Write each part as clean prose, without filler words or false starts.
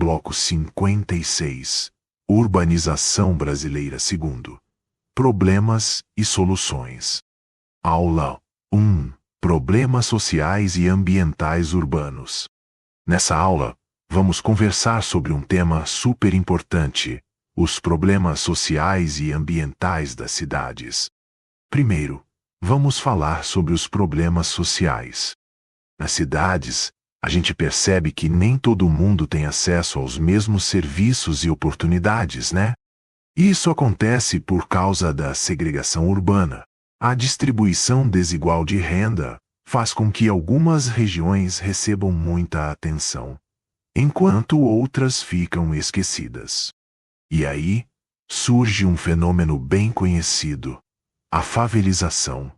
Bloco 56. Urbanização brasileira segundo. Problemas e soluções. Aula 1. Problemas sociais e ambientais urbanos. Nessa aula, vamos conversar sobre um tema super importante: os problemas sociais e ambientais das cidades. Primeiro, vamos falar sobre os problemas sociais. Nas cidades, a gente percebe que nem todo mundo tem acesso aos mesmos serviços e oportunidades, né? Isso acontece por causa da segregação urbana. A distribuição desigual de renda faz com que algumas regiões recebam muita atenção, enquanto outras ficam esquecidas. E aí, surge um fenômeno bem conhecido: a favelização.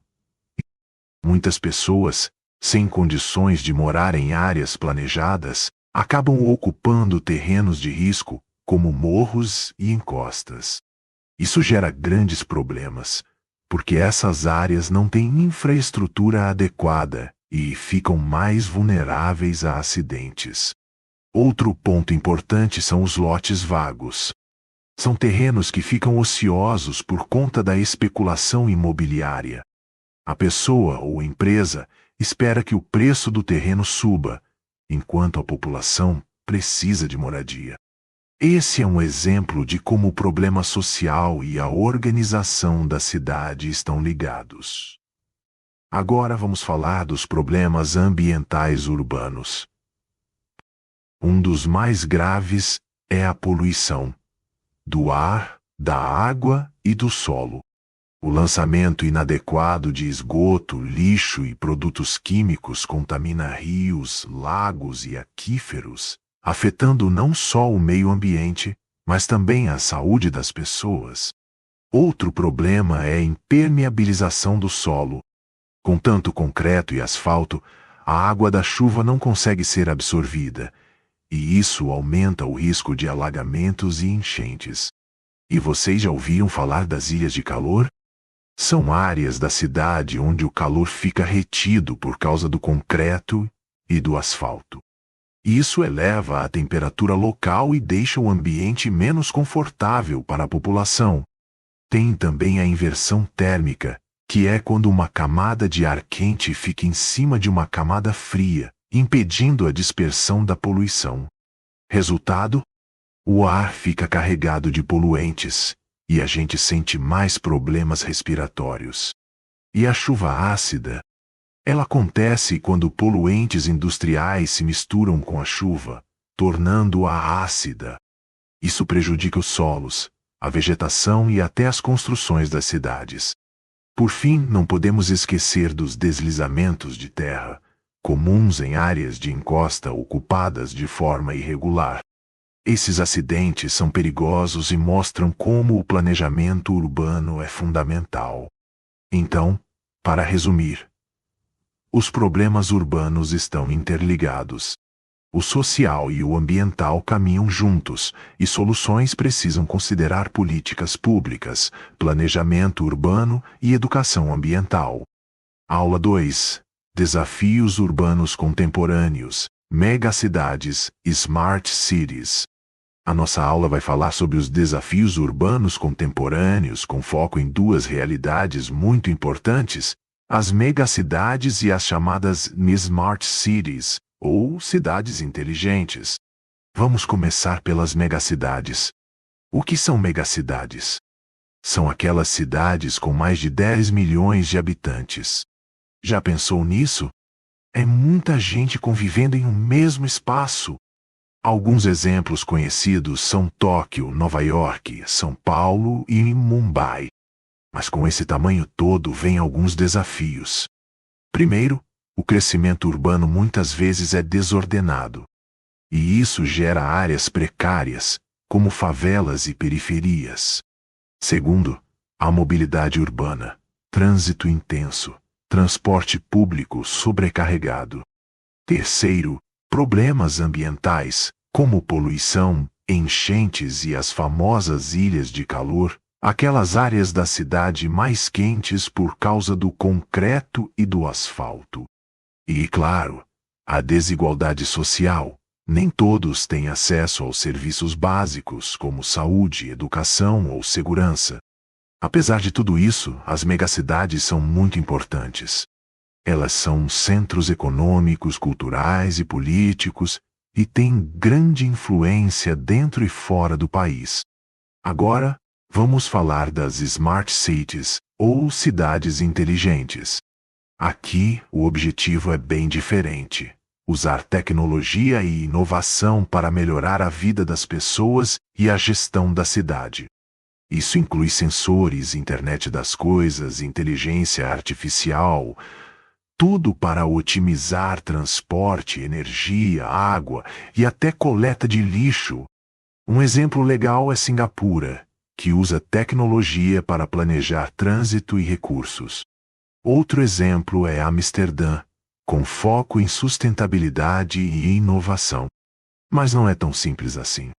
Muitas pessoas, sem condições de morar em áreas planejadas, acabam ocupando terrenos de risco, como morros e encostas. Isso gera grandes problemas, porque essas áreas não têm infraestrutura adequada e ficam mais vulneráveis a acidentes. Outro ponto importante são os lotes vagos. São terrenos que ficam ociosos por conta da especulação imobiliária. A pessoa ou empresa espera que o preço do terreno suba, enquanto a população precisa de moradia. Esse é um exemplo de como o problema social e a organização da cidade estão ligados. Agora vamos falar dos problemas ambientais urbanos. Um dos mais graves é a poluição do ar, da água e do solo. O lançamento inadequado de esgoto, lixo e produtos químicos contamina rios, lagos e aquíferos, afetando não só o meio ambiente, mas também a saúde das pessoas. Outro problema é a impermeabilização do solo. Com tanto concreto e asfalto, a água da chuva não consegue ser absorvida, e isso aumenta o risco de alagamentos e enchentes. E vocês já ouviram falar das ilhas de calor? São áreas da cidade onde o calor fica retido por causa do concreto e do asfalto. Isso eleva a temperatura local e deixa o ambiente menos confortável para a população. Tem também a inversão térmica, que é quando uma camada de ar quente fica em cima de uma camada fria, impedindo a dispersão da poluição. Resultado? O ar fica carregado de poluentes, e a gente sente mais problemas respiratórios. E a chuva ácida? Ela acontece quando poluentes industriais se misturam com a chuva, tornando-a ácida. Isso prejudica os solos, a vegetação e até as construções das cidades. Por fim, não podemos esquecer dos deslizamentos de terra, comuns em áreas de encosta ocupadas de forma irregular. Esses acidentes são perigosos e mostram como o planejamento urbano é fundamental. Então, para resumir, os problemas urbanos estão interligados. O social e o ambiental caminham juntos, e soluções precisam considerar políticas públicas, planejamento urbano e educação ambiental. Aula 2. Desafios urbanos contemporâneos, megacidades, Smart Cities. A nossa aula vai falar sobre os desafios urbanos contemporâneos com foco em duas realidades muito importantes: as megacidades e as chamadas Smart Cities, ou cidades inteligentes. Vamos começar pelas megacidades. O que são megacidades? São aquelas cidades com mais de 10 milhões de habitantes. Já pensou nisso? É muita gente convivendo em um mesmo espaço. Alguns exemplos conhecidos são Tóquio, Nova York, São Paulo e Mumbai. Mas com esse tamanho todo vêm alguns desafios. Primeiro, o crescimento urbano muitas vezes é desordenado. E isso gera áreas precárias, como favelas e periferias. Segundo, a mobilidade urbana, trânsito intenso, transporte público sobrecarregado. Terceiro, problemas ambientais, como poluição, enchentes e as famosas ilhas de calor, aquelas áreas da cidade mais quentes por causa do concreto e do asfalto. E, claro, a desigualdade social, Nem todos têm acesso aos serviços básicos, como saúde, educação ou segurança. Apesar de tudo isso, as megacidades são muito importantes. Elas são centros econômicos, culturais e políticos e têm grande influência dentro e fora do país. Agora, vamos falar das Smart Cities, ou cidades inteligentes. Aqui, o objetivo é bem diferente: usar tecnologia e inovação para melhorar a vida das pessoas e a gestão da cidade. Isso inclui sensores, internet das coisas, inteligência artificial, tudo para otimizar transporte, energia, água e até coleta de lixo. Um exemplo legal é Singapura, que usa tecnologia para planejar trânsito e recursos. Outro exemplo é Amsterdã, com foco em sustentabilidade e inovação. Mas não é tão simples assim.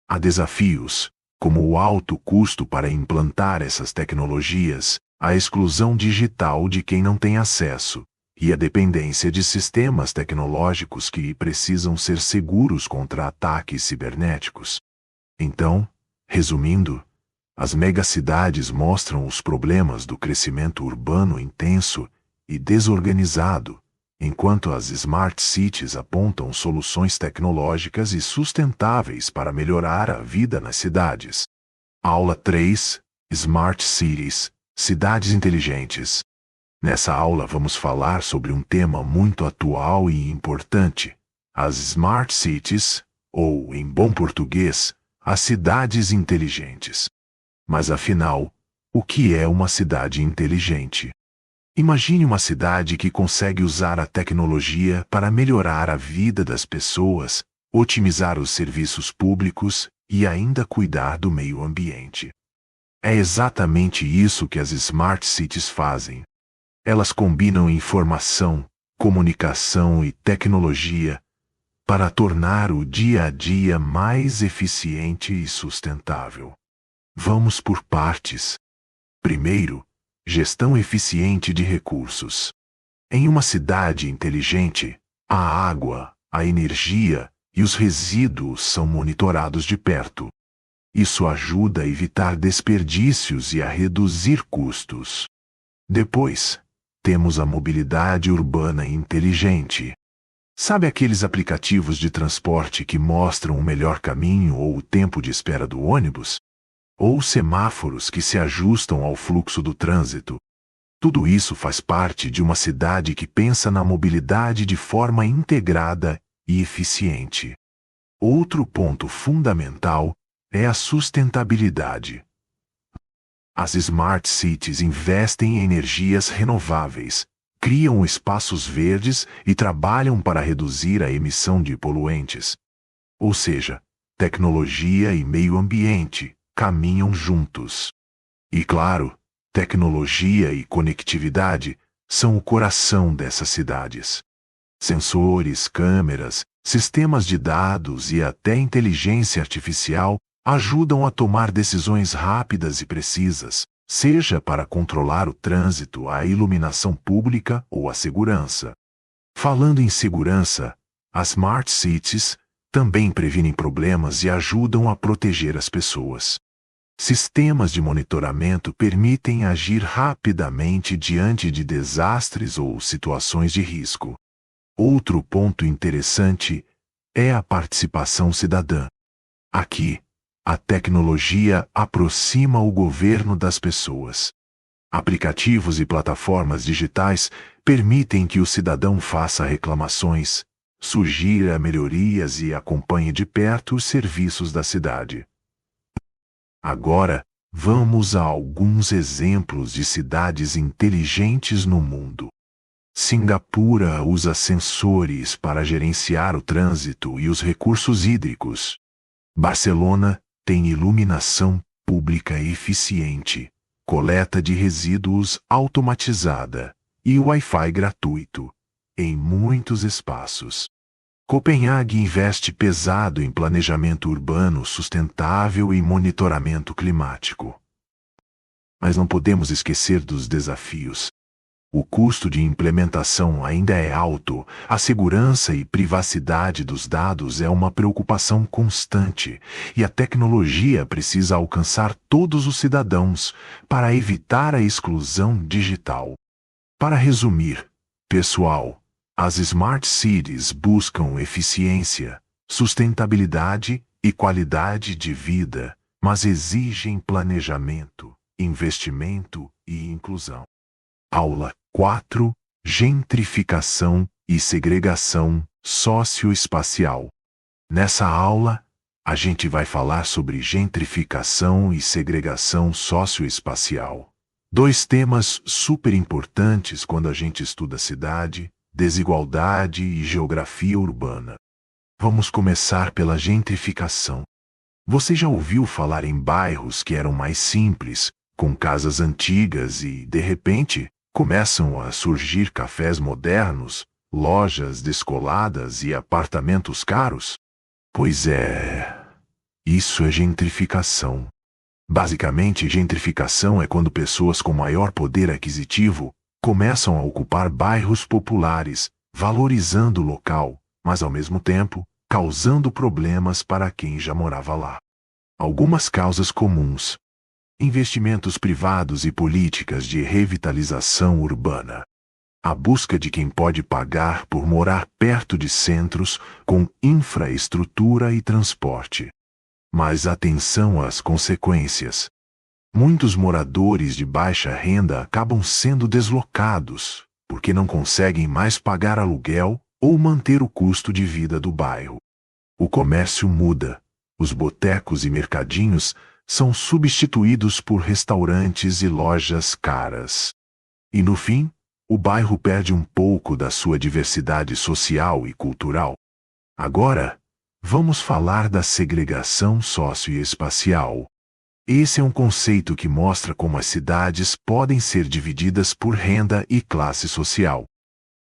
Há desafios, como o alto custo para implantar essas tecnologias, a exclusão digital de quem não tem acesso, e a dependência de sistemas tecnológicos que precisam ser seguros contra ataques cibernéticos. Então, resumindo, as megacidades mostram os problemas do crescimento urbano intenso e desorganizado, enquanto as Smart Cities apontam soluções tecnológicas e sustentáveis para melhorar a vida nas cidades. Aula 3: Smart Cities, cidades inteligentes. Nessa aula vamos falar sobre um tema muito atual e importante: as Smart Cities, ou, em bom português, as cidades inteligentes. Mas afinal, o que é uma cidade inteligente? Imagine uma cidade que consegue usar a tecnologia para melhorar a vida das pessoas, otimizar os serviços públicos e ainda cuidar do meio ambiente. É exatamente isso que as Smart Cities fazem. Elas combinam informação, comunicação e tecnologia para tornar o dia a dia mais eficiente e sustentável. Vamos por partes. Primeiro, gestão eficiente de recursos. Em uma cidade inteligente, a água, a energia e os resíduos são monitorados de perto. Isso ajuda a evitar desperdícios e a reduzir custos. Depois, temos a mobilidade urbana inteligente. Sabe aqueles aplicativos de transporte que mostram o melhor caminho ou o tempo de espera do ônibus? Ou semáforos que se ajustam ao fluxo do trânsito? Tudo isso faz parte de uma cidade que pensa na mobilidade de forma integrada e eficiente. Outro ponto fundamental é a sustentabilidade. As Smart Cities investem em energias renováveis, criam espaços verdes e trabalham para reduzir a emissão de poluentes. Ou seja, tecnologia e meio ambiente caminham juntos. E claro, tecnologia e conectividade são o coração dessas cidades. Sensores, câmeras, sistemas de dados e até inteligência artificial ajudam a tomar decisões rápidas e precisas, seja para controlar o trânsito, a iluminação pública ou a segurança. Falando em segurança, as Smart Cities também previnem problemas e ajudam a proteger as pessoas. Sistemas de monitoramento permitem agir rapidamente diante de desastres ou situações de risco. Outro ponto interessante é a participação cidadã. Aqui, a tecnologia aproxima o governo das pessoas. Aplicativos e plataformas digitais permitem que o cidadão faça reclamações, sugira melhorias e acompanhe de perto os serviços da cidade. Agora, vamos a alguns exemplos de cidades inteligentes no mundo. Singapura usa sensores para gerenciar o trânsito e os recursos hídricos. Barcelona tem iluminação pública eficiente, coleta de resíduos automatizada e Wi-Fi gratuito em muitos espaços. Copenhague investe pesado em planejamento urbano sustentável e monitoramento climático. Mas não podemos esquecer dos desafios. O custo de implementação ainda é alto, a segurança e privacidade dos dados é uma preocupação constante, e a tecnologia precisa alcançar todos os cidadãos para evitar a exclusão digital. Para resumir, pessoal, as Smart Cities buscam eficiência, sustentabilidade e qualidade de vida, mas exigem planejamento, investimento e inclusão. Aula 4: Gentrificação e segregação socioespacial. Nessa aula, a gente vai falar sobre gentrificação e segregação socioespacial. Dois temas super importantes quando a gente estuda cidade, desigualdade e geografia urbana. Vamos começar pela gentrificação. Você já ouviu falar em bairros que eram mais simples, com casas antigas e, de repente, começam a surgir cafés modernos, lojas descoladas e apartamentos caros? Pois é, isso é gentrificação. Basicamente, gentrificação é quando pessoas com maior poder aquisitivo começam a ocupar bairros populares, valorizando o local, mas ao mesmo tempo causando problemas para quem já morava lá. Algumas causas comuns: investimentos privados e políticas de revitalização urbana. A busca de quem pode pagar por morar perto de centros com infraestrutura e transporte. Mas atenção às consequências. Muitos moradores de baixa renda acabam sendo deslocados, porque não conseguem mais pagar aluguel ou manter o custo de vida do bairro. O comércio muda. Os botecos e mercadinhos são substituídos por restaurantes e lojas caras. E no fim, o bairro perde um pouco da sua diversidade social e cultural. Agora, vamos falar da segregação socioespacial. Esse é um conceito que mostra como as cidades podem ser divididas por renda e classe social.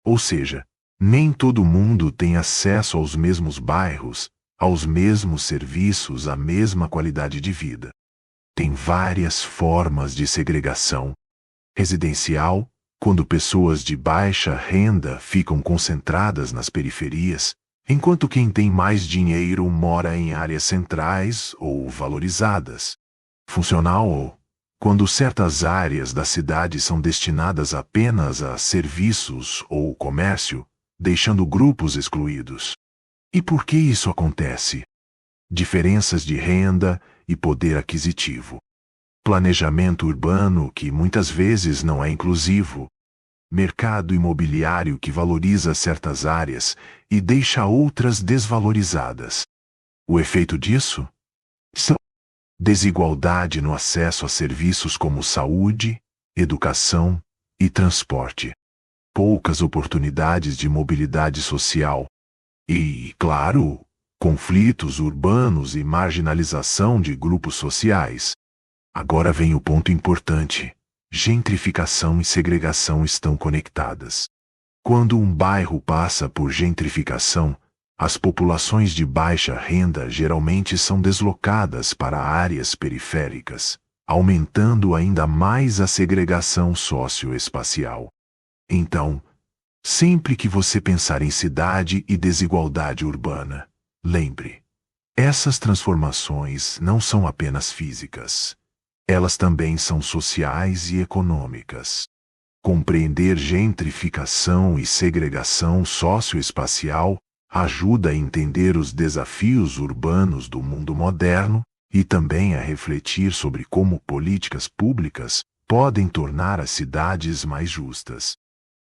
Ou seja, nem todo mundo tem acesso aos mesmos bairros, aos mesmos serviços, à mesma qualidade de vida. Tem várias formas de segregação. Residencial, quando pessoas de baixa renda ficam concentradas nas periferias, enquanto quem tem mais dinheiro mora em áreas centrais ou valorizadas. Funcional, quando certas áreas da cidade são destinadas apenas a serviços ou comércio, deixando grupos excluídos. E por que isso acontece? Diferenças de renda e poder aquisitivo. Planejamento urbano que muitas vezes não é inclusivo. Mercado imobiliário que valoriza certas áreas e deixa outras desvalorizadas. O efeito disso? São desigualdade no acesso a serviços como saúde, educação e transporte. Poucas oportunidades de mobilidade social. E, claro, conflitos urbanos e marginalização de grupos sociais. Agora vem o ponto importante. Gentrificação e segregação estão conectadas. Quando um bairro passa por gentrificação, as populações de baixa renda geralmente são deslocadas para áreas periféricas, aumentando ainda mais a segregação socioespacial. Então, sempre que você pensar em cidade e desigualdade urbana, lembre, essas transformações não são apenas físicas. Elas também são sociais e econômicas. Compreender gentrificação e segregação socioespacial ajuda a entender os desafios urbanos do mundo moderno e também a refletir sobre como políticas públicas podem tornar as cidades mais justas.